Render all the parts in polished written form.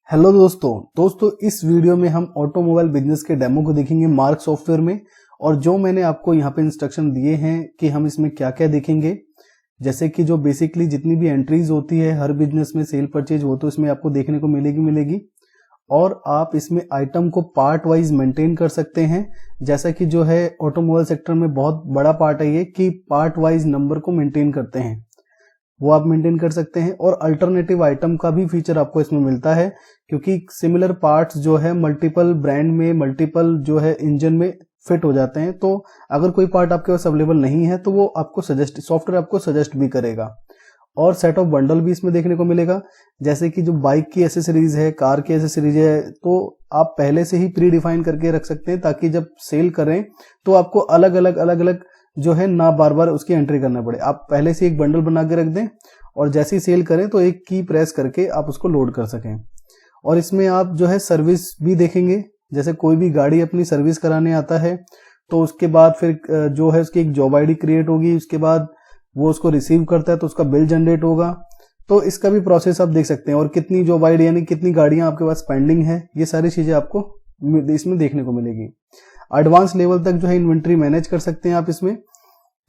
Hello दोस्तों इस video में हम ऑटोमोबाइल बिजनेस के डेमो को देखेंगे मार्क सॉफ्टवेयर में। और जो मैंने आपको यहाँ पे इंस्ट्रक्शन दिए हैं कि हम इसमें क्या क्या देखेंगे, जैसे कि जो बेसिकली जितनी भी एंट्रीज होती है हर बिजनेस में सेल परचेज वो तो इसमें आपको देखने को मिलेगी। और आप इसमें आइटम को पार्ट वाइज मेंटेन कर सकते हैं। जैसा कि जो है ऑटोमोबाइल सेक्टर में बहुत बड़ा पार्ट है ये कि पार्ट वाइज नंबर को मेंटेन करते हैं, वो आप मेंटेन कर सकते हैं। और अल्टरनेटिव आइटम का भी फीचर आपको इसमें मिलता है, क्योंकि सिमिलर पार्ट्स जो है मल्टीपल ब्रांड में मल्टीपल जो है इंजन में फिट हो जाते हैं। तो अगर कोई पार्ट आपके पास अवेलेबल नहीं है तो वो आपको सॉफ्टवेयर आपको सजेस्ट भी करेगा। और सेट ऑफ बंडल भी इसमें देखने को मिलेगा, जैसे कि जो बाइक की एसेसरीज है, कार की एसेसरीज है, तो आप पहले से ही प्री डिफाइन करके रख सकते हैं, ताकि जब सेल करें तो आपको अलग अलग जो है ना बार बार उसकी एंट्री करना पड़े। आप पहले से एक बंडल बना के रख दें और जैसे ही सेल करें तो एक की प्रेस करके आप उसको लोड कर सकें। और इसमें आप जो है सर्विस भी देखेंगे, जैसे कोई भी गाड़ी अपनी सर्विस कराने आता है तो उसके बाद फिर जो है उसकी एक जॉब आईडी क्रिएट होगी, उसके बाद वो उसको रिसीव करता है तो उसका बिल जनरेट होगा। तो इसका भी प्रोसेस आप देख सकते हैं, और कितनी जॉब आईडी यानी कितनी गाड़ियां आपके पास पेंडिंग है, ये सारी चीजें आपको इसमें देखने को मिलेगी। एडवांस लेवल तक जो है इन्वेंट्री मैनेज कर सकते हैं आप इसमें,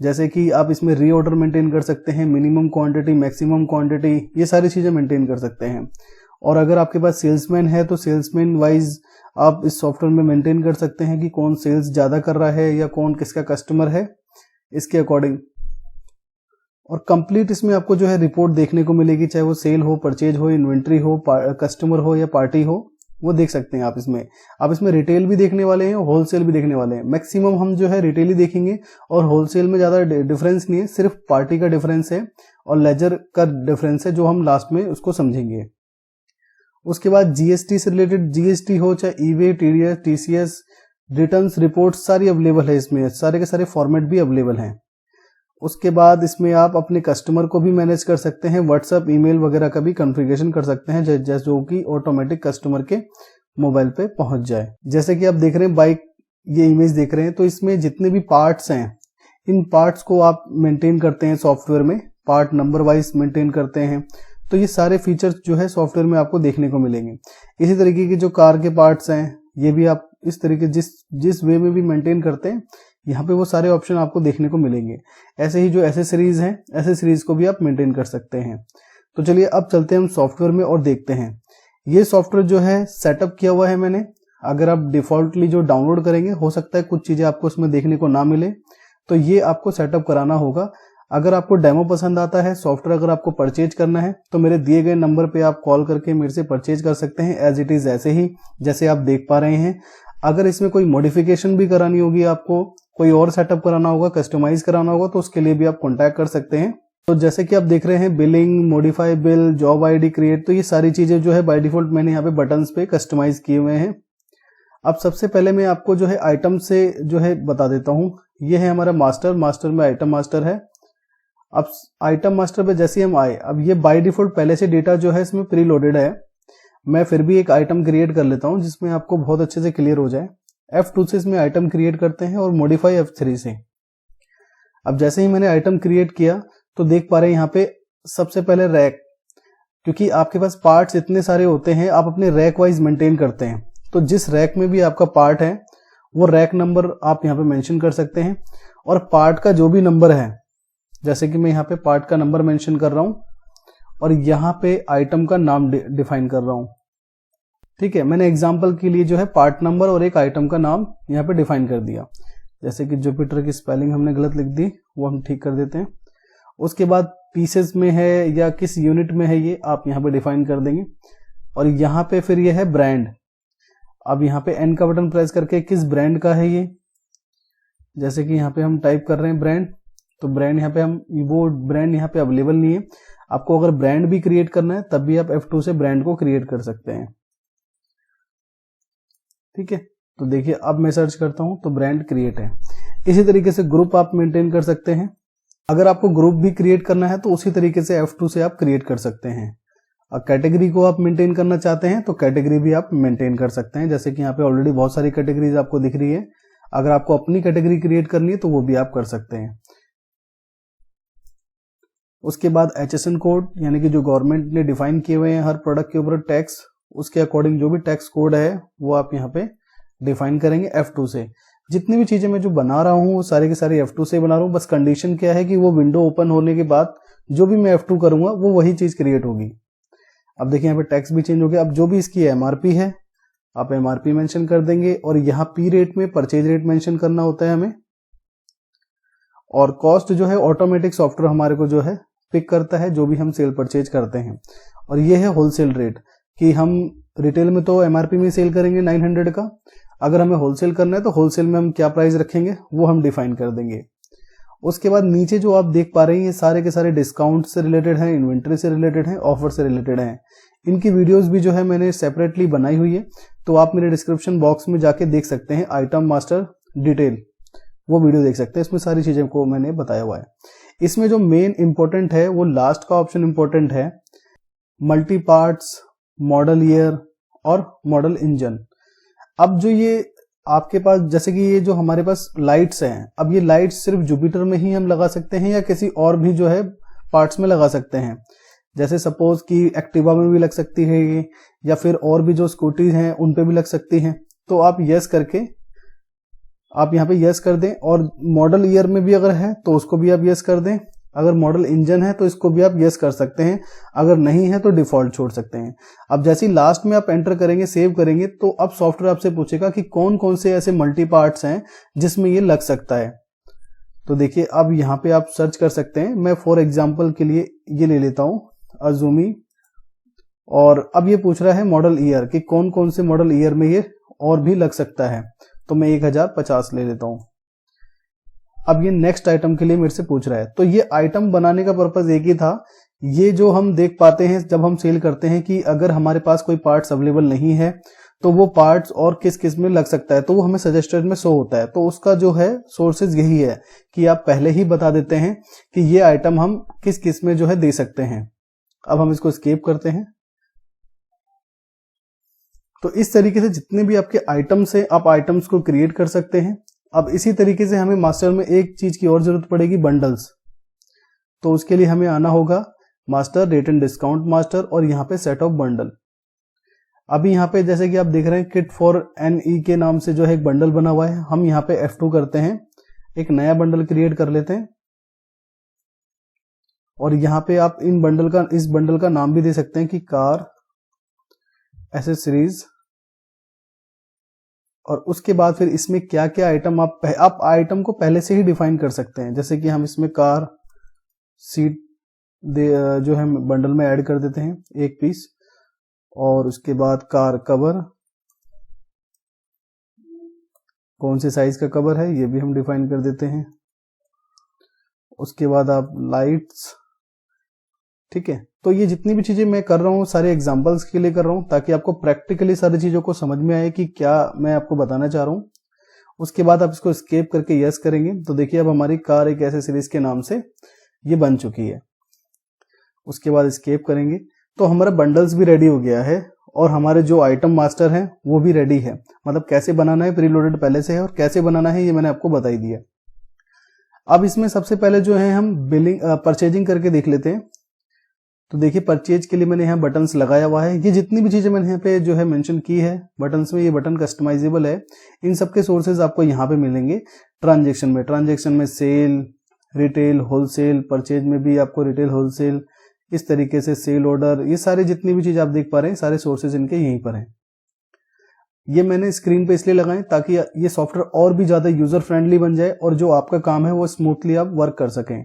जैसे कि आप इसमें रीऑर्डर मेंटेन कर सकते हैं, मिनिमम क्वांटिटी मैक्सिमम क्वांटिटी, ये सारी चीजें मेंटेन कर सकते हैं। और अगर आपके पास सेल्समैन है तो सेल्समैन वाइज आप इस सॉफ्टवेयर में मेंटेन कर सकते हैं कि कौन सेल्स ज्यादा कर रहा है या कौन किसका कस्टमर है, इसके अकॉर्डिंग। और कंप्लीट इसमें आपको जो है रिपोर्ट देखने को मिलेगी, चाहे वो सेल हो, परचेज हो, इन्वेंट्री हो, कस्टमर हो या पार्टी हो, वो देख सकते हैं आप इसमें रिटेल भी देखने वाले हैं और होलसेल भी देखने वाले हैं। मैक्सिमम हम जो है रिटेल ही देखेंगे, और होलसेल में ज्यादा डिफरेंस नहीं है, सिर्फ पार्टी का डिफरेंस है और लेजर का डिफरेंस है, जो हम लास्ट में उसको समझेंगे। उसके बाद जीएसटी से रिलेटेड, जीएसटी हो चाहे e-way, TDS, TCS, returns report सारी अवेलेबल है इसमें, सारे के सारे फॉर्मेट भी अवेलेबल हैं। उसके बाद इसमें आप अपने कस्टमर को भी मैनेज कर सकते हैं, व्हाट्सएप, ईमेल वगैरह का भी कॉन्फ़िगरेशन कर सकते हैं, जैसे जो कि ऑटोमेटिक कस्टमर के मोबाइल पे पहुंच जाए। जैसे कि आप देख रहे हैं बाइक, ये इमेज देख रहे हैं, तो इसमें जितने भी पार्ट्स हैं इन पार्ट्स को आप मेंटेन करते हैं सॉफ्टवेयर में, पार्ट नंबर वाइज मेंटेन करते हैं। तो ये सारे फीचर्स जो है सॉफ्टवेयर में आपको देखने को मिलेंगे। इसी तरीके के जो कार के पार्ट्स हैं ये भी आप इस तरीके जिस वे में भी मेंटेन करते हैं, यहाँ पे वो सारे ऑप्शन आपको देखने को मिलेंगे। ऐसे ही जो एसेसरीज हैं, एसेसरीज को भी आप मेंटेन कर सकते हैं। तो चलिए अब चलते हैं हम सॉफ्टवेयर में और देखते हैं। ये सॉफ्टवेयर जो है सेटअप किया हुआ है मैंने। अगर आप डिफॉल्टली जो डाउनलोड करेंगे, हो सकता है कुछ चीजें आपको इसमें देखने को ना मिले, तो ये आपको सेटअप कराना होगा। अगर आपको डेमो पसंद आता है, सॉफ्टवेयर अगर आपको परचेज करना है, तो मेरे दिए गए नंबर पे आप कॉल करके मेरे से परचेज कर सकते हैं, एज इट इज ऐसे ही जैसे आप देख पा रहे हैं। अगर इसमें कोई मॉडिफिकेशन भी करानी होगी, आपको कोई और सेटअप कराना होगा, कस्टमाइज कराना होगा, तो उसके लिए भी आप कॉन्टैक्ट कर सकते हैं। तो जैसे कि आप देख रहे हैं, billing, modify bill, job ID create, तो ये सारी चीजें जो है बाय डिफॉल्ट मैंने यहाँ पे बटन्स पे कस्टमाइज किए हुए हैं। अब सबसे पहले मैं आपको जो है आइटम से जो है बता देता हूँ। ये है हमारा मास्टर में आइटम मास्टर है। अब आइटम मास्टर पे जैसे हम आए, अब ये बाय डिफॉल्ट पहले से डेटा जो है इसमें प्री लोडेड है। मैं फिर भी एक आइटम क्रिएट कर लेता हूं जिसमें आपको बहुत अच्छे से क्लियर हो जाए। F2 से इसमें आइटम क्रिएट करते हैं और मॉडिफाई F3 से। अब जैसे ही मैंने आइटम क्रिएट किया तो देख पा रहे हैं यहाँ पे सबसे पहले रैक, क्योंकि आपके पास पार्ट्स इतने सारे होते हैं, आप अपने रैक वाइज मेंटेन करते हैं। तो जिस रैक में भी आपका पार्ट है वो रैक नंबर आप यहाँ पे मेंशन कर सकते हैं। और पार्ट का जो भी नंबर है, जैसे कि मैं यहाँ पे पार्ट का नंबर मेंशन कर रहा हूं और यहाँ पे आइटम का नाम डिफाइन कर रहा हूं। ठीक है, मैंने एग्जांपल के लिए जो है पार्ट नंबर और एक आइटम का नाम यहाँ पे डिफाइन कर दिया। जैसे कि जुपिटर की स्पेलिंग हमने गलत लिख दी, वो हम ठीक कर देते हैं। उसके बाद पीसेस में है या किस यूनिट में है, ये आप यहाँ पे डिफाइन कर देंगे। और यहाँ पे फिर ये है ब्रांड। अब यहाँ पे एन का बटन प्रेस करके किस ब्रांड का है ये, जैसे कि यहाँ पे हम टाइप कर रहे हैं ब्रांड, तो ब्रांड यहाँ पे वो ब्रांड यहाँ पे अवेलेबल नहीं है। आपको अगर ब्रांड भी क्रिएट करना है तब भी आप F2 से ब्रांड को क्रिएट कर सकते हैं। ठीक है, तो देखिए अब मैं सर्च करता हूं तो ब्रांड क्रिएट है। इसी तरीके से ग्रुप आप मेंटेन कर सकते हैं। अगर आपको ग्रुप भी क्रिएट करना है तो उसी तरीके से F2 से आप क्रिएट कर सकते हैं। और कैटेगरी को आप मेंटेन करना चाहते हैं तो कैटेगरी भी आप मेंटेन कर सकते हैं, जैसे कि यहाँ पे ऑलरेडी बहुत सारी कैटेगरीज आपको दिख रही है। अगर आपको अपनी कैटेगरी क्रिएट करनी है तो वो भी आप कर सकते हैं। उसके बाद HSN कोड, यानी कि जो गवर्नमेंट ने डिफाइन किए हुए हैं हर प्रोडक्ट के ऊपर टैक्स, उसके अकॉर्डिंग जो भी टैक्स कोड है वो आप यहाँ पे डिफाइन करेंगे F2 से। जितनी भी चीजें मैं जो बना रहा हूँ वो सारी की सारी F2 से बना रहा हूँ, बस कंडीशन क्या है कि वो विंडो ओपन होने के बाद जो भी मैं F2 करूंगा वो वही चीज क्रिएट होगी। अब देखिए यहाँ पे टैक्स भी चेंज हो गया। अब जो भी इसकी MRP है आप MRP मेंशन कर देंगे, और यहाँ P रेट में परचेज रेट मेंशन करना होता है हमें, और कॉस्ट जो है ऑटोमेटिक सॉफ्टवेयर हमारे को जो है पिक करता है जो भी हम सेल परचेज करते हैं। और ये है होलसेल रेट कि हम रिटेल में तो MRP में सेल करेंगे 900 का, अगर हमें होलसेल करना है तो होलसेल में हम क्या प्राइस रखेंगे वो हम डिफाइन कर देंगे। उसके बाद नीचे जो आप देख पा रहे हैं ये सारे के सारे डिस्काउंट से रिलेटेड हैं, इन्वेंट्री से रिलेटेड हैं, ऑफर से रिलेटेड हैं। इनकी वीडियोस भी जो है मैंने सेपरेटली बनाई हुई है, तो आप मेरे डिस्क्रिप्शन बॉक्स में जाके देख सकते हैं, आइटम मास्टर डिटेल वो वीडियो देख सकते हैं, इसमें सारी चीजें को मैंने बताया हुआ है। इसमें जो मेन इंपॉर्टेंट है वो लास्ट का ऑप्शन इंपॉर्टेंट है, मल्टी पार्ट्स, मॉडल ईयर और मॉडल इंजन। अब जो ये आपके पास जैसे कि ये जो हमारे पास लाइट्स हैं, अब ये लाइट्स सिर्फ जुपिटर में ही हम लगा सकते हैं या किसी और भी जो है पार्ट्स में लगा सकते हैं। जैसे सपोज कि एक्टिवा में भी लग सकती है ये, या फिर और भी जो स्कूटी हैं उन पे भी लग सकती हैं। तो आप यस करके आप यहाँ पे यस कर दें, और मॉडल ईयर में भी अगर है तो उसको भी आप यस कर दें। अगर मॉडल इंजन है तो इसको भी आप यस कर सकते हैं, अगर नहीं है तो डिफॉल्ट छोड़ सकते हैं। अब जैसे ही लास्ट में आप एंटर करेंगे, सेव करेंगे, तो अब सॉफ्टवेयर आपसे पूछेगा कि कौन कौन से ऐसे मल्टी पार्ट्स हैं जिसमें ये लग सकता है। तो देखिए अब यहाँ पे आप सर्च कर सकते हैं। मैं फॉर एग्जाम्पल के लिए ये ले लेता हूँ अजूमी, और अब ये पूछ रहा है मॉडल ईयर कि कौन कौन से मॉडल ईयर में ये और भी लग सकता है, तो मैं 1050 ले लेता हूं। अब ये नेक्स्ट आइटम के लिए मेरे से पूछ रहा है, तो ये आइटम बनाने का पर्पस एक ही था। ये जो हम देख पाते हैं जब हम सेल करते हैं कि अगर हमारे पास कोई पार्ट्स अवेलेबल नहीं है तो वो पार्ट्स और किस किस में लग सकता है, तो वो हमें सजेस्टेड में शो होता है। तो उसका जो है सोर्सेज यही है कि आप पहले ही बता देते हैं कि ये आइटम हम किस किस में जो है दे सकते हैं। अब हम इसको एस्केप करते हैं। तो इस तरीके से जितने भी आपके आइटम्स हैं आप आइटम्स को क्रिएट कर सकते हैं। अब इसी तरीके से हमें मास्टर में एक चीज की और जरूरत पड़ेगी, बंडल्स। तो उसके लिए हमें आना होगा master, rate and discount master, और यहाँ पे सेट ऑफ बंडल। अभी यहाँ पे जैसे कि आप देख रहे हैं किट फॉर NE के नाम से जो है एक बंडल बना हुआ है। हम यहाँ पे F2 करते हैं, एक नया बंडल क्रिएट कर लेते हैं, और यहाँ पे आप इस बंडल का नाम भी दे सकते हैं कि कार एसेसरीज। और उसके बाद फिर इसमें क्या क्या आइटम आप आइटम को पहले से ही डिफाइन कर सकते हैं। जैसे कि हम इसमें कार सीट जो है बंडल में ऐड कर देते हैं 1 पीस, और उसके बाद कार कवर, कौन से साइज का कवर है ये भी हम डिफाइन कर देते हैं। उसके बाद आप लाइट्स, ठीक है। तो ये जितनी भी चीजें मैं कर रहा हूँ सारे एग्जांपल्स के लिए कर रहा हूँ, ताकि आपको प्रैक्टिकली सारी चीजों को समझ में आए कि क्या मैं आपको बताना चाह रहा हूँ। उसके बाद आप इसको एस्केप करके यस करेंगे, तो देखिए अब हमारी कार एक एसेसरीज के नाम से ये बन चुकी है। उसके बाद एस्केप करेंगे तो हमारा बंडल्स भी रेडी हो गया है, और हमारे जो आइटम मास्टर है वो भी रेडी है। मतलब कैसे बनाना है प्रीलोडेड पहले से है, और कैसे बनाना है ये मैंने आपको बता ही दिया। अब इसमें सबसे पहले जो है हम बिलिंग परचेजिंग करके देख लेते हैं। तो देखिए परचेज के लिए मैंने यहाँ बटन्स लगाया हुआ है। ये जितनी भी चीजें मैंने यहाँ पे जो है मेंशन की है बटन्स में, ये बटन कस्टमाइजेबल है। इन सबके सोर्सेज आपको यहाँ पे मिलेंगे ट्रांजेक्शन में सेल, रिटेल, होलसेल, परचेज में भी आपको रिटेल, होलसेल, इस तरीके से सेल ऑर्डर, ये सारे जितनी भी चीज आप देख पा रहे हैं सारे सोर्सेज इनके यहीं पर हैं। ये मैंने स्क्रीन पे इसलिए लगाए ताकि ये सॉफ्टवेयर और भी ज्यादा यूजर फ्रेंडली बन जाए, और जो आपका काम है वो स्मूथली आप वर्क कर सकें।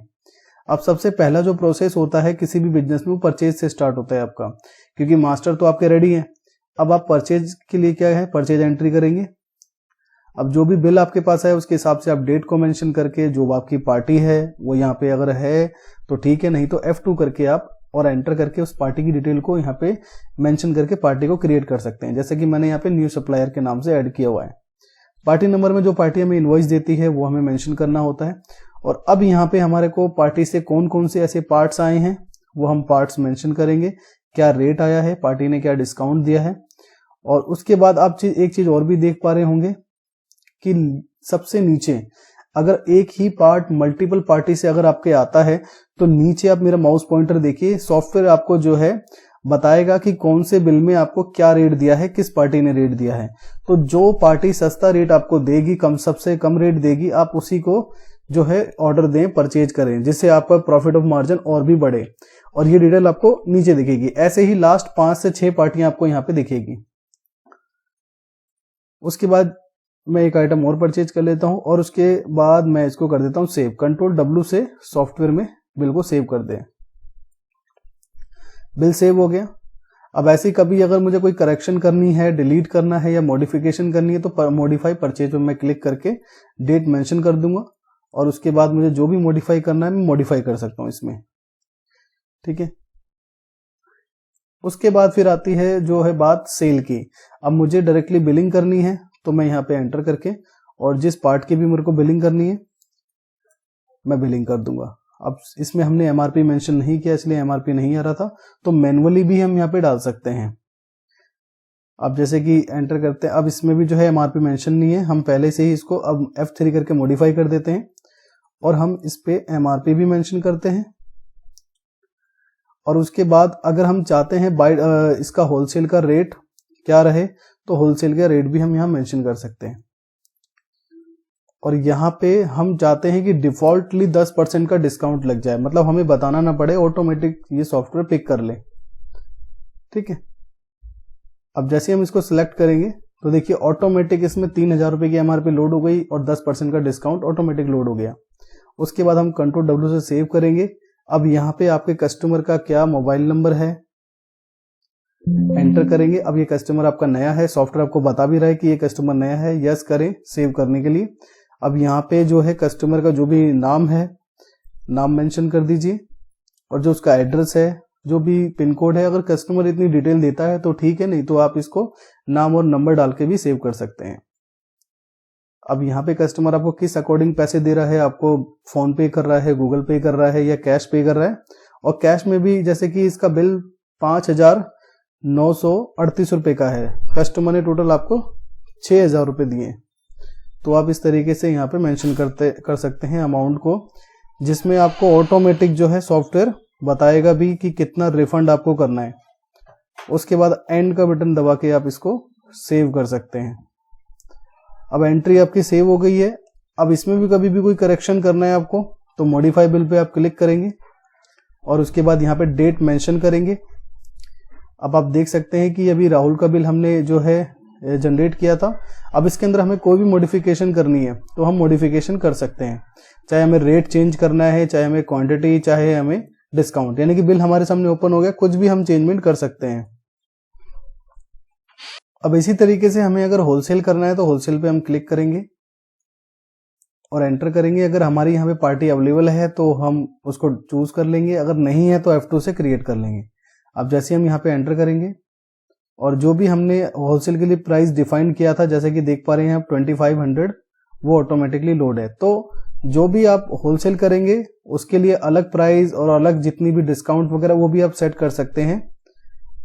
अब सबसे पहला जो प्रोसेस होता है किसी भी बिजनेस में वो परचेज से स्टार्ट होता है आपका, क्योंकि मास्टर तो आपके रेडी है। अब आप परचेज के लिए क्या है, परचेज एंट्री करेंगे। अब जो भी बिल आपके पास है उसके हिसाब से आप डेट को मेंशन करके, जो आपकी पार्टी है वो यहाँ पे अगर है तो ठीक है, नहीं तो F2 करके आप और एंटर करके उस पार्टी की डिटेल को यहाँ पे मेंशन करके पार्टी को क्रिएट कर सकते हैं। जैसे कि मैंने यहाँ पे न्यू सप्लायर के नाम से ऐड किया हुआ है। पार्टी नंबर में जो पार्टी हमें इनवॉइस देती है वो हमें मेंशन करना होता है। और अब यहाँ पे हमारे को पार्टी से कौन कौन से ऐसे पार्ट्स आए हैं वो हम पार्ट्स मेंशन करेंगे, क्या रेट आया है, पार्टी ने क्या डिस्काउंट दिया है। और उसके बाद आप एक चीज और भी देख पा रहे होंगे कि सबसे नीचे अगर एक ही पार्ट मल्टीपल पार्टी से अगर आपके आता है तो नीचे आप मेरा माउस पॉइंटर देखिए, सॉफ्टवेयर आपको जो है बताएगा कि कौन से बिल में आपको क्या रेट दिया है, किस पार्टी ने रेट दिया है। तो जो पार्टी सस्ता रेट आपको देगी, सबसे कम रेट देगी, आप उसी को जो है ऑर्डर दें, परचेज करें, जिससे आपका प्रॉफिट ऑफ मार्जिन और भी बढ़े। और ये डिटेल आपको नीचे दिखेगी। ऐसे ही लास्ट 5 से 6 पार्टियां आपको यहाँ पे दिखेगी। उसके बाद मैं एक आइटम और परचेज कर लेता हूं और उसके बाद मैं इसको कर देता हूं सेव। कंट्रोल W से सॉफ्टवेयर में बिल को सेव कर दें। बिल सेव हो गया। अब ऐसे ही कभी अगर मुझे कोई करेक्शन करनी है, डिलीट करना है या मॉडिफिकेशन करनी है तो मॉडिफाई परचेज में मैं क्लिक करके डेट मेंशन कर दूंगा और उसके बाद मुझे जो भी मॉडिफाई करना है मैं मॉडिफाई कर सकता हूं इसमें। ठीक है। उसके बाद फिर आती है जो है बात सेल की। अब मुझे डायरेक्टली बिलिंग करनी है तो मैं यहाँ पे एंटर करके और जिस पार्ट की भी मेरे को बिलिंग करनी है मैं बिलिंग कर दूंगा। अब इसमें हमने एमआरपी मेंशन नहीं किया इसलिए एमआरपी नहीं आ रहा था, तो मैनुअली भी हम यहाँ पे डाल सकते हैं। अब जैसे कि एंटर करते हैं, अब इसमें भी जो है एमआरपी मेंशन नहीं है, हम पहले से ही इसको अब F3 करके मॉडिफाई कर देते हैं और हम इस पे एमआरपी भी मेंशन करते हैं। और उसके बाद अगर हम चाहते हैं इसका होलसेल का रेट क्या रहे तो होलसेल का रेट भी हम यहाँ मेंशन कर सकते हैं। और यहाँ पे हम चाहते हैं कि डिफॉल्टली 10% का डिस्काउंट लग जाए, मतलब हमें बताना ना पड़े, ऑटोमेटिक ये सॉफ्टवेयर पिक कर ले। ठीक है। अब जैसे हम इसको सिलेक्ट करेंगे तो देखिए ऑटोमेटिक इसमें 3000 रुपए की एमआरपी लोड हो गई और 10% का डिस्काउंट ऑटोमेटिक लोड हो गया। उसके बाद हम कंट्रोल W से सेव करेंगे। अब यहाँ पे आपके कस्टमर का क्या मोबाइल नंबर है एंटर करेंगे। अब ये कस्टमर आपका नया है, सॉफ्टवेयर आपको बता भी रहा है कि ये कस्टमर नया है, यस करें सेव करने के लिए। अब यहाँ पे जो है कस्टमर का जो भी नाम है नाम मेंशन कर दीजिए और जो उसका एड्रेस है, जो भी पिन कोड है, अगर कस्टमर इतनी डिटेल देता है तो ठीक है, नहीं तो आप इसको नाम और नंबर डाल के भी सेव कर सकते हैं। अब यहाँ पे कस्टमर आपको किस अकॉर्डिंग पैसे दे रहा है, आपको फोन पे कर रहा है, गूगल पे कर रहा है या कैश पे कर रहा है। और कैश में भी जैसे कि इसका बिल 5938 रुपए का है, कस्टमर ने टोटल आपको 6000 रुपए दिए, तो आप इस तरीके से यहाँ पे मेंशन कर सकते हैं अमाउंट को, जिसमें आपको ऑटोमेटिक जो है सॉफ्टवेयर बताएगा भी कि कितना रिफंड आपको करना है। उसके बाद एंड का बटन दबा के आप इसको सेव कर सकते हैं। अब एंट्री आपकी सेव हो गई है। अब इसमें भी कभी भी कोई करेक्शन करना है आपको तो मॉडिफाई बिल पे आप क्लिक करेंगे और उसके बाद यहाँ पे डेट मेंशन करेंगे। अब आप देख सकते हैं कि अभी राहुल का बिल हमने जो है जनरेट किया था। अब इसके अंदर हमें कोई भी मॉडिफिकेशन करनी है तो हम मॉडिफिकेशन कर सकते हैं, चाहे हमें रेट चेंज करना है, चाहे हमें क्वांटिटी, चाहे हमें डिस्काउंट, यानी कि बिल हमारे सामने ओपन हो गया, कुछ भी हम चेंजमेंट कर सकते हैं। अब इसी तरीके से हमें अगर होलसेल करना है तो होलसेल पे हम क्लिक करेंगे और एंटर करेंगे। अगर हमारी यहाँ पे पार्टी अवेलेबल है तो हम उसको चूज कर लेंगे, अगर नहीं है तो F2 से क्रिएट कर लेंगे। अब जैसे हम यहाँ पे एंटर करेंगे और जो भी हमने होलसेल के लिए प्राइस डिफाइन किया था, जैसे कि देख पा रहे हैं आप 2500, वो ऑटोमेटिकली लोड है। तो जो भी आप होलसेल करेंगे उसके लिए अलग प्राइस और अलग जितनी भी डिस्काउंट वगैरह वो भी आप सेट कर सकते हैं।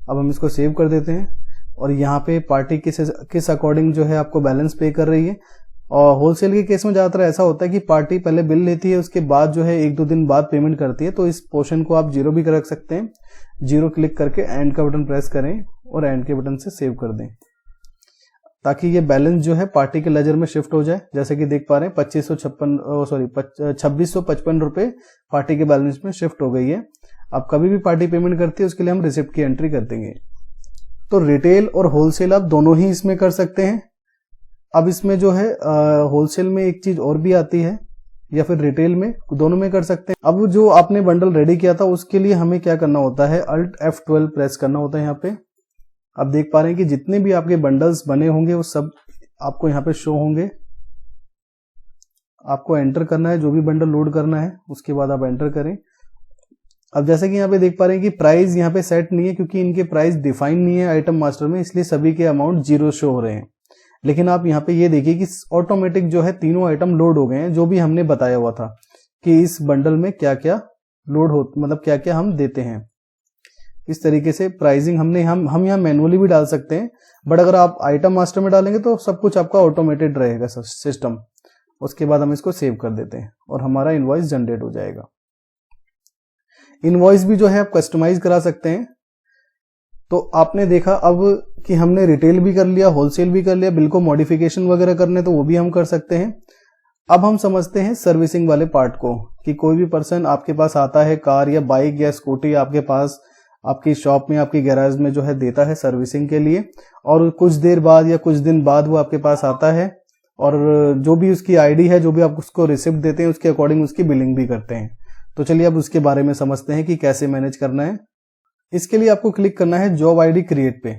अब हम इसको सेव कर देते हैं और यहाँ पे पार्टी किस अकॉर्डिंग जो है आपको बैलेंस पे कर रही है। और होलसेल के केस में ज्यादातर ऐसा होता है कि पार्टी पहले बिल लेती है, उसके बाद जो है 1-2 दिन बाद पेमेंट करती है, तो इस पोर्शन को आप 0 भी रख सकते हैं। 0 क्लिक करके एंड का बटन प्रेस करें और एंड के बटन से सेव कर दें, ताकि ये बैलेंस जो है पार्टी के लेजर में शिफ्ट हो जाए। जैसे कि देख पा रहे हैं 2655 रुपए पार्टी के बैलेंस में शिफ्ट हो गई है। अब कभी भी पार्टी पेमेंट करती है उसके लिए हम रिसिप्ट की एंट्री कर देंगे। तो रिटेल और होलसेल आप दोनों ही इसमें कर सकते हैं। अब इसमें जो है होलसेल में एक चीज और भी आती है, या फिर रिटेल में, दोनों में कर सकते हैं। अब जो आपने बंडल रेडी किया था उसके लिए हमें क्या करना होता है, Alt F12 प्रेस करना होता है यहाँ पे। आप देख पा रहे हैं कि जितने भी आपके बंडल्स बने होंगे वो सब आपको यहाँ पे शो होंगे। आपको एंटर करना है जो भी बंडल लोड करना है, उसके बाद आप एंटर करें। अब जैसे कि यहाँ पे देख पा रहे हैं कि प्राइस यहाँ पे सेट नहीं है, क्योंकि इनके प्राइस डिफाइन नहीं है आइटम मास्टर में, इसलिए सभी के अमाउंट 0 शो हो रहे हैं। लेकिन आप यहाँ पे ये देखिए कि ऑटोमेटिक जो है तीनों आइटम लोड हो गए हैं, जो भी हमने बताया हुआ था कि इस बंडल में क्या क्या लोड हो, मतलब क्या क्या हम देते हैं। इस तरीके से प्राइसिंग हम यहाँ मैनुअली भी डाल सकते हैं, बट अगर आप आइटम मास्टर में डालेंगे तो सब कुछ आपका ऑटोमेटेड रहेगा सिस्टम। उसके बाद हम इसको सेव कर देते हैं और हमारा इनवॉइस जनरेट हो जाएगा। इनवॉइस भी जो है आप कस्टमाइज करा सकते हैं। तो आपने देखा अब कि हमने रिटेल भी कर लिया, होलसेल भी कर लिया, बिल को मॉडिफिकेशन वगैरह करने तो वो भी हम कर सकते हैं। अब हम समझते हैं सर्विसिंग वाले पार्ट को, कि कोई भी पर्सन आपके पास आता है, कार या बाइक या स्कूटी आपके पास आपकी शॉप में, आपकी गैराज में जो है देता है सर्विसिंग के लिए, और कुछ देर बाद या कुछ दिन बाद वो आपके पास आता है और जो भी उसकी आईडी है, जो भी आप उसको रिसिप्ट देते हैं उसके अकॉर्डिंग उसकी बिलिंग भी करते हैं। तो चलिए अब उसके बारे में समझते हैं कि कैसे मैनेज करना है। इसके लिए आपको क्लिक करना है जॉब आईडी क्रिएट पे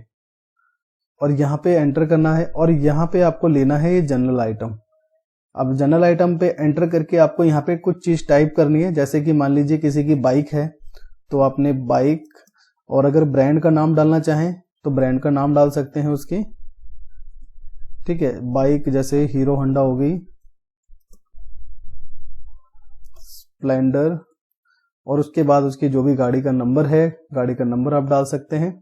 और यहाँ पे एंटर करना है, और यहाँ पे आपको लेना है ये जनरल आइटम। अब जनरल आइटम पे एंटर करके आपको यहाँ पे कुछ चीज टाइप करनी है, जैसे कि मान लीजिए किसी की बाइक है तो आपने बाइक, और अगर ब्रांड का नाम डालना चाहें तो ब्रांड का नाम डाल सकते हैं उसकी, ठीक है। बाइक जैसे हीरो होंडा हो गई, स्प्लेंडर, और उसके बाद उसकी जो भी गाड़ी का नंबर है, गाड़ी का नंबर आप डाल सकते हैं।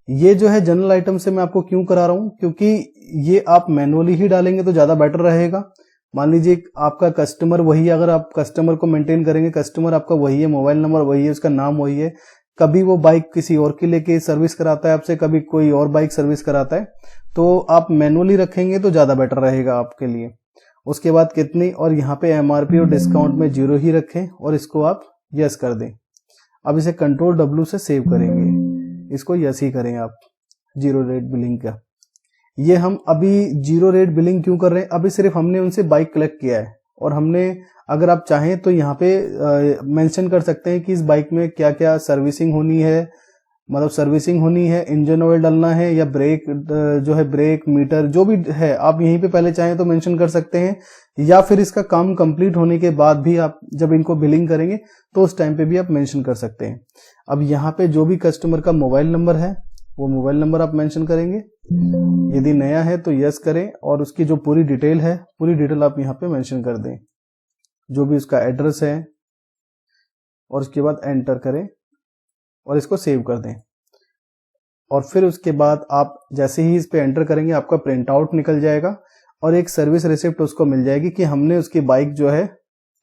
ये जो है जनरल आइटम से मैं आपको क्यों करा रहा हूं, क्योंकि ये आप मैनुअली ही डालेंगे तो ज्यादा बेटर रहेगा। मान लीजिए आपका कस्टमर वही है, अगर आप कस्टमर को मेंटेन करेंगे, कस्टमर आपका वही है, मोबाइल नंबर वही है, उसका नाम वही है, कभी वो बाइक किसी और की लेके सर्विस कराता है आपसे, कभी कोई और बाइक सर्विस कराता है, तो आप मैनुअली रखेंगे तो ज्यादा बेटर रहेगा आपके लिए। उसके बाद कितनी, और यहाँ पे एमआरपी और डिस्काउंट में 0 ही रखें और इसको आप यस कर दें। अब इसे कंट्रोल W से सेव करेंगे, इसको यस ही करें आप, 0 रेट बिलिंग का। ये हम अभी 0 रेट बिलिंग क्यों कर रहे हैं, अभी सिर्फ हमने उनसे बाइक कलेक्ट किया है, और हमने, अगर आप चाहें तो यहाँ पे मेंशन कर सकते हैं कि इस बाइक में क्या क्या सर्विसिंग होनी है, मतलब सर्विसिंग होनी है, इंजन ऑयल डालना है, या ब्रेक जो है ब्रेक मीटर जो भी है आप यहीं पे पहले चाहें तो मेंशन कर सकते हैं, या फिर इसका काम कंप्लीट होने के बाद भी आप जब इनको बिलिंग करेंगे तो उस टाइम पे भी आप मेंशन कर सकते हैं। अब यहाँ पे जो भी कस्टमर का मोबाइल नंबर है वो मोबाइल नंबर आप मेंशन करेंगे, यदि नया है तो यस करें, और उसकी जो पूरी डिटेल है पूरी डिटेल आप यहाँ पे मेंशन कर दें, जो भी उसका एड्रेस है, और उसके बाद एंटर करें और इसको सेव कर दें। और फिर उसके बाद आप जैसे ही इस पे एंटर करेंगे आपका प्रिंट आउट निकल जाएगा और एक सर्विस रिसिप्ट उसको मिल जाएगी कि हमने उसकी बाइक जो है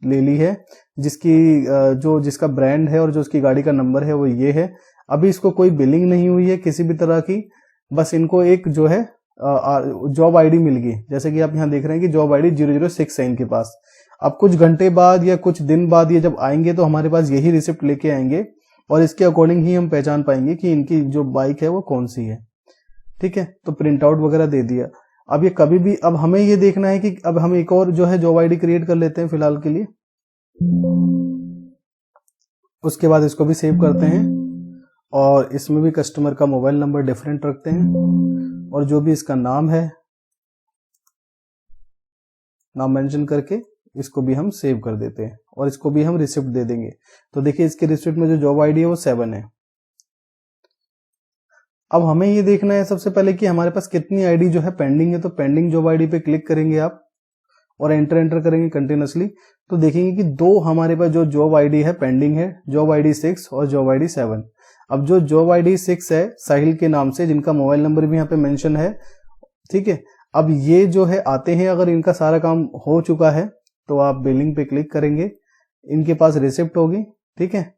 ले ली है, जिसका ब्रांड है और जो उसकी गाड़ी का नंबर है वो ये है। अभी इसको कोई बिलिंग नहीं हुई है किसी भी तरह की, बस इनको एक जो है जॉब आईडी मिल गई, जैसे कि आप यहाँ देख रहे हैं कि जॉब आईडी 006 है इनके पास। अब कुछ घंटे बाद या कुछ दिन बाद ये जब आएंगे तो हमारे पास यही रिसिप्ट लेके आएंगे, और इसके अकॉर्डिंग ही हम पहचान पाएंगे कि इनकी जो बाइक है वो कौन सी है, ठीक है। तो प्रिंट आउट वगैरह दे दिया। अब ये कभी भी, अब हमें ये देखना है कि अब हम एक और जो है जॉब आईडी क्रिएट कर लेते हैं फिलहाल के लिए, उसके बाद इसको भी सेव करते हैं, और इसमें भी कस्टमर का मोबाइल नंबर डिफरेंट रखते हैं, और जो भी इसका नाम है नाम मेंशन करके इसको भी हम सेव कर देते हैं, और इसको भी हम रिसिप्ट दे देंगे। तो देखिए इसके रिसिप्ट में जो जॉब आईडी है वो 7 है। अब हमें ये देखना है सबसे पहले कि हमारे पास कितनी आईडी जो है पेंडिंग है, तो पेंडिंग जॉब आईडी पे क्लिक करेंगे आप और एंटर करेंगे कंटिन्यूसली, तो देखेंगे कि 2 हमारे पास जो जॉब आईडी है पेंडिंग है, जॉब आईडी 6 और जॉब आईडी 7। अब जो जॉब आईडी 6 है साहिल के नाम से, जिनका मोबाइल नंबर भी यहाँ पे मेंशन है, ठीक है। अब ये जो है आते हैं, अगर इनका सारा काम हो चुका है तो आप बिलिंग पे क्लिक करेंगे, इनके पास रिसिप्ट होगी, ठीक है।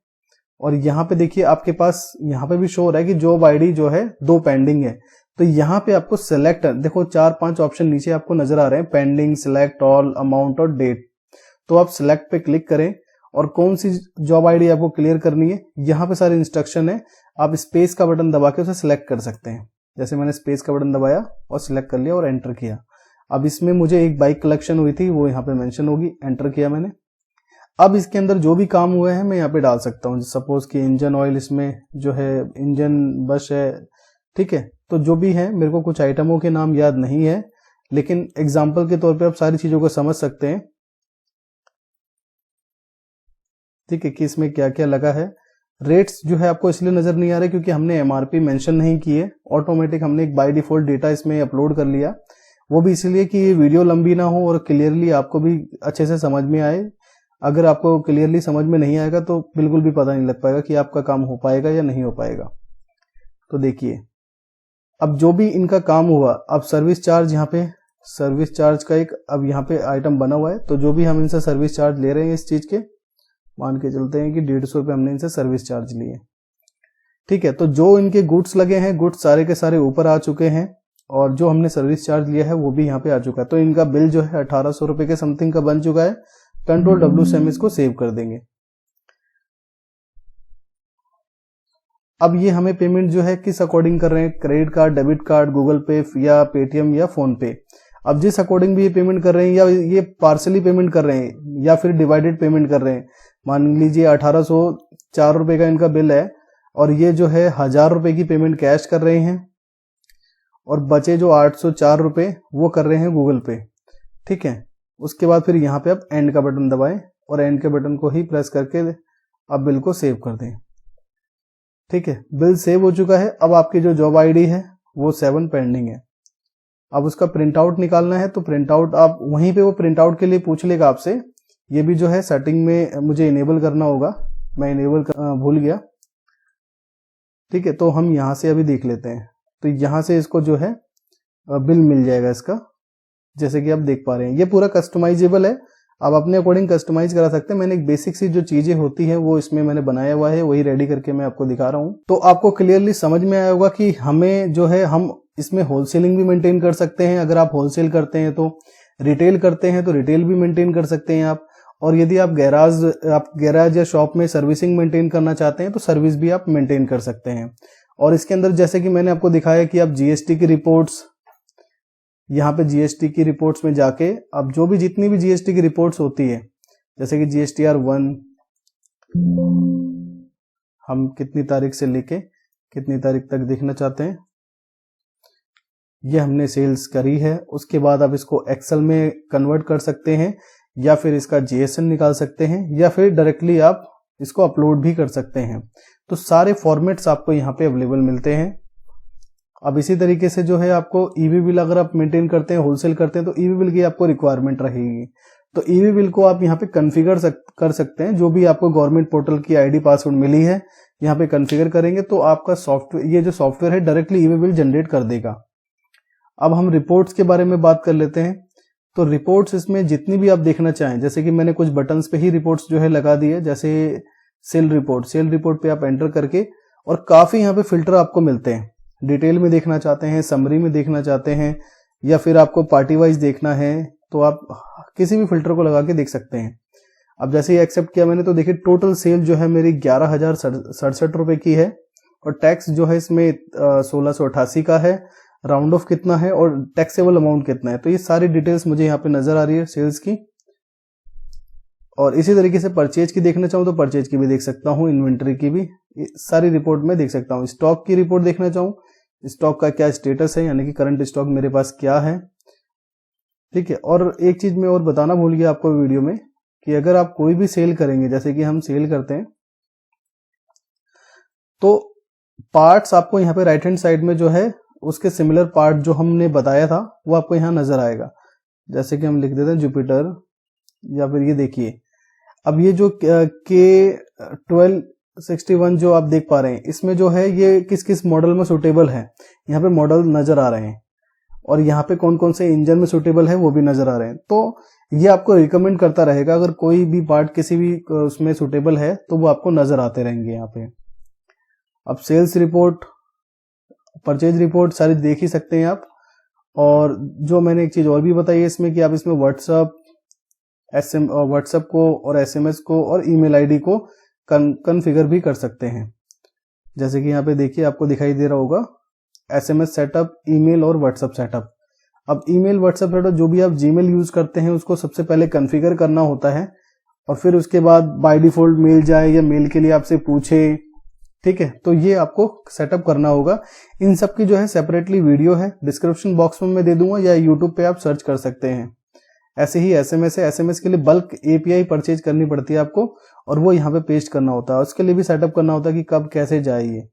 और यहाँ पे देखिए आपके पास यहाँ पे भी शो हो रहा है कि जॉब आईडी जो है 2 पेंडिंग है, तो यहाँ पे आपको सिलेक्ट, देखो 4-5 ऑप्शन नीचे आपको नजर आ रहे हैं, पेंडिंग, सिलेक्ट ऑल, अमाउंट और डेट। तो आप सिलेक्ट पे क्लिक करें और कौन सी जॉब आईडी आपको क्लियर करनी है, यहाँ पे सारे इंस्ट्रक्शन है, आप स्पेस का बटन दबा के उसे सिलेक्ट कर सकते हैं। जैसे मैंने स्पेस का बटन दबाया और सिलेक्ट कर लिया और एंटर किया। अब इसमें मुझे एक बाइक कलेक्शन हुई थी, वो यहाँ पे मेंशन होगी, एंटर किया मैंने। अब इसके अंदर जो भी काम हुए हैं मैं यहाँ पे डाल सकता हूँ, सपोज कि इंजन ऑयल इसमें जो है, इंजन बश है, ठीक है। तो जो भी है, मेरे को कुछ आइटमों के नाम याद नहीं है, लेकिन एग्जाम्पल के तौर पे आप सारी चीजों को समझ सकते हैं, ठीक है, कि इसमें क्या क्या लगा है। रेट्स जो है आपको इसलिए नजर नहीं आ रहे क्योंकि हमने एमआरपी मेंशन नहीं की है, ऑटोमेटिक हमने एक बाय डिफॉल्ट डेटा इसमें अपलोड कर लिया, वो भी इसलिए कि ये वीडियो लंबी ना हो और क्लियरली आपको भी अच्छे से समझ में आए। अगर आपको क्लियरली समझ में नहीं आएगा तो बिल्कुल भी पता नहीं लग पाएगा कि आपका काम हो पाएगा या नहीं हो पाएगा। तो देखिए अब जो भी इनका काम हुआ, अब सर्विस चार्ज, यहाँ पे सर्विस चार्ज का एक अब यहाँ पे आइटम बना हुआ है, तो जो भी हम इनसे सर्विस चार्ज ले रहे हैं इस चीज के, मान के चलते हैं कि 150 रुपये हमने इनसे सर्विस चार्ज लिए, ठीक है, तो जो इनके गुड्स लगे हैं, गुड्स सारे के सारे ऊपर आ चुके हैं और जो हमने सर्विस चार्ज लिया है वो भी यहाँ पे आ चुका है। तो इनका बिल जो है 1800 रुपए के समथिंग का बन चुका है। कंट्रोल W से हम इसको सेव कर देंगे। अब ये हमें पेमेंट जो है किस अकॉर्डिंग कर रहे हैं, credit card, debit card, Google पे या पेटीएम या फोन पे। अब जिस अकॉर्डिंग भी ये पेमेंट कर रहे हैं, या ये पार्सली पेमेंट कर रहे हैं या फिर डिवाइडेड पेमेंट कर रहे हैं, मान लीजिए 1804 रुपए का इनका बिल है और ये जो है 1000 रुपए की पेमेंट कैश कर रहे हैं और बचे जो 804 रुपए वो कर रहे हैं गूगल पे। ठीक है, उसके बाद फिर यहाँ पे आप एंड का बटन दबाएं और एंड के बटन को ही प्रेस करके आप बिल को सेव कर दें। ठीक है, बिल सेव हो चुका है। अब आपकी जो जॉब आईडी है वो 7 पेंडिंग है। अब उसका प्रिंट आउट निकालना है, तो प्रिंट आउट आप वहीं पे वो प्रिंट आउट के लिए पूछ लेगा आपसे। ये भी जो है सेटिंग में मुझे इनेबल करना होगा, मैं इनेबल भूल गया। ठीक है, तो हम यहाँ से अभी देख लेते हैं। तो यहाँ से इसको जो है बिल मिल जाएगा इसका, जैसे कि आप देख पा रहे हैं। ये पूरा कस्टमाइजेबल है, आप अपने अकॉर्डिंग कस्टमाइज करा सकते हैं। मैंने एक बेसिक सी जो चीजें होती हैं वो इसमें मैंने बनाया हुआ है, वही रेडी करके मैं आपको दिखा रहा हूँ। तो आपको क्लियरली समझ में आया होगा कि हमें जो है हम इसमें होलसेलिंग भी मेंटेन कर सकते हैं। अगर आप होलसेल करते हैं तो, रिटेल करते हैं तो रिटेल भी मेंटेन कर सकते हैं आप। और यदि आप गैराज या शॉप में सर्विसिंग मेंटेन करना चाहते हैं तो सर्विस भी आप मेंटेन कर सकते हैं। और इसके अंदर जैसे कि मैंने आपको दिखाया कि आप जीएसटी की रिपोर्ट्स, यहाँ पे जीएसटी की रिपोर्ट्स में जाके अब जो भी जितनी भी जीएसटी की रिपोर्ट्स होती है, जैसे कि GSTR 1 हम कितनी तारीख से लेके कितनी तारीख तक देखना चाहते हैं, ये हमने सेल्स करी है। उसके बाद आप इसको एक्सेल में कन्वर्ट कर सकते हैं या फिर इसका JSON निकाल सकते हैं या फिर डायरेक्टली आप इसको अपलोड भी कर सकते हैं। तो सारे फॉर्मेट्स आपको यहाँ पे अवेलेबल मिलते हैं। अब इसी तरीके से जो है आपको ईवी बिल अगर आप मेंटेन करते हैं, होलसेल करते हैं, तो ईवी बिल की आपको रिक्वायरमेंट रहेगी। तो ईवी बिल को आप यहाँ पे कॉन्फ़िगर कर सकते हैं। जो भी आपको गवर्नमेंट पोर्टल की आईडी पासवर्ड मिली है, यहाँ पे कॉन्फ़िगर करेंगे तो आपका सॉफ्टवेयर, ये जो सॉफ्टवेयर है डायरेक्टली ईवी बिल जनरेट कर देगा। अब हम रिपोर्ट्स के बारे में बात कर लेते हैं। तो रिपोर्ट्स इसमें जितनी भी आप देखना चाहें, जैसे कि मैंने कुछ बटन्स पे ही रिपोर्ट्स जो है लगा दी है, जैसे सेल रिपोर्ट पे आप एंटर करके, और काफी यहाँ पे फिल्टर आपको मिलते हैं। डिटेल में देखना चाहते हैं, समरी में देखना चाहते हैं, या फिर आपको पार्टी वाइज देखना है, तो आप किसी भी फिल्टर को लगा के देख सकते हैं। अब जैसे ही एक्सेप्ट किया मैंने, तो देखिए टोटल सेल जो है मेरी 11,067 रुपए की है और टैक्स जो है इसमें 1688 का है। राउंड ऑफ कितना है और टैक्सेबल अमाउंट कितना है, तो ये सारी डिटेल्स मुझे यहाँ पे नजर आ रही है सेल्स की। और इसी तरीके से परचेज की देखना चाहूँ तो परचेज की भी देख सकता हूँ, इन्वेंट्री की भी सारी रिपोर्ट में देख सकता हूँ। स्टॉक की रिपोर्ट देखना चाहूँ, स्टॉक का क्या स्टेटस है, यानी कि करंट स्टॉक मेरे पास क्या है। ठीक है, और एक चीज मैं और बताना भूल गया आपको वीडियो में, कि अगर आप कोई भी सेल करेंगे, जैसे कि हम सेल करते हैं, तो पार्ट्स आपको यहाँ पे राइट हैंड साइड में जो है उसके सिमिलर पार्ट जो हमने बताया था वो आपको यहाँ नजर आएगा। जैसे कि हम लिख देते हैं जुपिटर, या फिर ये देखिए, अब ये जो K1261 जो आप देख पा रहे हैं, इसमें जो है ये किस किस मॉडल में सुटेबल है, यहाँ पे मॉडल नजर आ रहे हैं, और यहाँ पे कौन कौन से इंजन में सुटेबल है वो भी नजर आ रहे हैं। तो ये आपको रिकमेंड करता रहेगा, अगर कोई भी पार्ट किसी भी उसमें सुटेबल है तो वो आपको नजर आते रहेंगे यहाँ पे। अब सेल्स रिपोर्ट, परचेज रिपोर्ट सारी देख ही सकते हैं आप। और जो मैंने एक चीज और भी बताई है इसमें, कि आप इसमें व्हाट्सएप को और SMS को और ईमेल आईडी को कॉन्फ़िगर भी कर सकते हैं। जैसे कि यहाँ पे देखिए आपको दिखाई दे रहा होगा SMS सेटअप, ईमेल और व्हाट्सएप सेटअप। अब ईमेल व्हाट्सएप सेटअप, जो भी आप जीमेल यूज करते हैं उसको सबसे पहले कॉन्फ़िगर करना होता है, और फिर उसके बाद बाय डिफॉल्ट मेल जाए या मेल के लिए आपसे पूछे। ठीक है, तो ये आपको सेटअप करना होगा। इन सब की जो है सेपरेटली वीडियो है, डिस्क्रिप्शन बॉक्स में मैं दे दूंगा, या यूट्यूब पे आप सर्च कर सकते हैं। ऐसे ही SMS है, SMS के लिए बल्क API परचेज करनी पड़ती है आपको, और वो यहाँ पे पेस्ट करना होता है। उसके लिए भी सेटअप करना होता है कि कब कैसे जाए ये।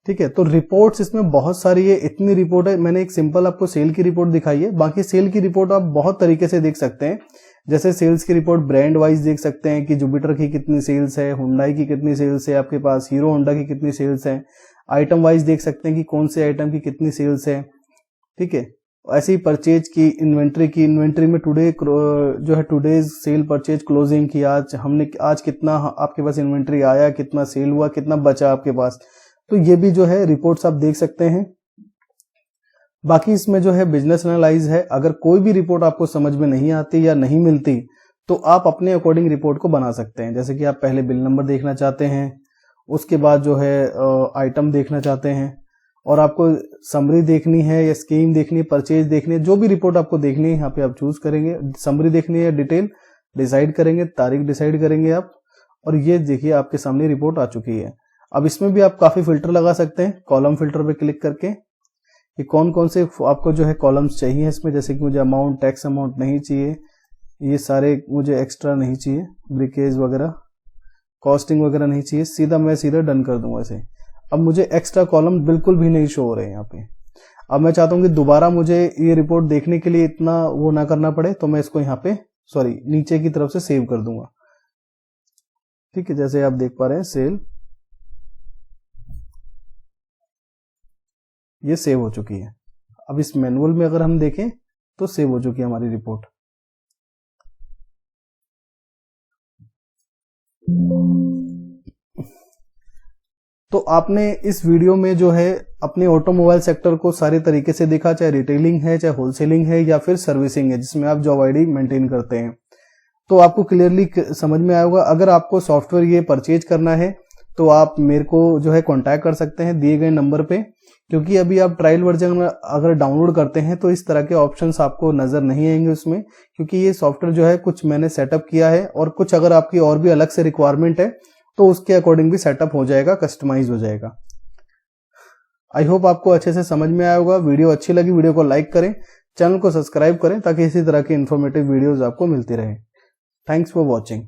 ठीक है, तो रिपोर्ट्स इसमें बहुत सारी है, इतनी रिपोर्ट है। मैंने एक सिंपल आपको सेल की रिपोर्ट दिखाई है, बाकी सेल की रिपोर्ट आप बहुत तरीके से देख सकते हैं। जैसे सेल्स की रिपोर्ट ब्रांड वाइज देख सकते हैं कि जुपिटर की कितनी सेल्स है, हुंडई की कितनी सेल्स है आपके पास, हीरो होंडा की कितनी सेल्स है। आइटम वाइज देख सकते हैं कि कौन से आइटम की कितनी सेल्स है। ठीक है, ऐसे ही परचेज की इन्वेंट्री में टुडे जो है टुडेज सेल परचेज क्लोजिंग की, आज कितना आपके पास इन्वेंट्री आया, कितना सेल हुआ, कितना बचा आपके पास, तो ये भी जो है रिपोर्ट्स आप देख सकते हैं। बाकी इसमें जो है बिजनेस एनालाइज है। अगर कोई भी रिपोर्ट आपको समझ में नहीं आती या नहीं मिलती तो आप अपने अकॉर्डिंग रिपोर्ट को बना सकते हैं। जैसे कि आप पहले बिल नंबर देखना चाहते हैं, उसके बाद जो है आइटम देखना चाहते हैं, और आपको समरी देखनी है या स्कीम देखनी है, परचेज देखनी है, जो भी रिपोर्ट आपको देखनी है यहाँ पे आप चूज करेंगे। समरी देखनी है, डिटेल डिसाइड करेंगे, तारीख डिसाइड करेंगे आप, और ये देखिए आपके सामने रिपोर्ट आ चुकी है। अब इसमें भी आप काफी फिल्टर लगा सकते हैं, कॉलम फिल्टर पे क्लिक करके कि कौन कौन से आपको जो है कॉलम्स चाहिए इसमें। जैसे कि मुझे अमाउंट, टैक्स अमाउंट नहीं चाहिए, ये सारे मुझे एक्स्ट्रा नहीं चाहिए, ब्रिकेज वगैरह, कॉस्टिंग वगैरह नहीं चाहिए, मैं सीधा डन कर दूंगा इसे। अब मुझे एक्स्ट्रा कॉलम बिल्कुल भी नहीं शो हो रहे हैं यहाँ पे। अब मैं चाहता हूँ कि दोबारा मुझे ये रिपोर्ट देखने के लिए इतना वो ना करना पड़े, तो मैं इसको यहाँ पे नीचे की तरफ से सेव कर दूंगा। ठीक है, जैसे आप देख पा रहे हैं सेल ये सेव हो चुकी है। अब इस मैनुअल में अगर हम देखें तो सेव हो चुकी है हमारी रिपोर्ट। तो आपने इस वीडियो में जो है अपने ऑटोमोबाइल सेक्टर को सारे तरीके से देखा, चाहे रिटेलिंग है, चाहे होलसेलिंग है, या फिर सर्विसिंग है जिसमें आप जॉब आईडी मेंटेन करते हैं। तो आपको क्लियरली समझ में आया होगा। अगर आपको सॉफ्टवेयर ये परचेज करना है तो आप मेरे को जो है कांटेक्ट कर सकते हैं दिए गए नंबर पे, क्योंकि अभी आप ट्रायल वर्जन अगर डाउनलोड करते हैं तो इस तरह के ऑप्शंस आपको नजर नहीं आएंगे उसमें, क्योंकि ये सॉफ्टवेयर जो है कुछ मैंने सेटअप किया है, और कुछ अगर आपकी और भी अलग से रिक्वायरमेंट है तो उसके अकॉर्डिंग भी सेटअप हो जाएगा, कस्टमाइज हो जाएगा। आई होप आपको अच्छे से समझ में आया होगा। वीडियो अच्छी लगी वीडियो को लाइक करें, चैनल को सब्सक्राइब करें ताकि इसी तरह की इंफॉर्मेटिव वीडियोस आपको मिलती रहे। Thanks for watching.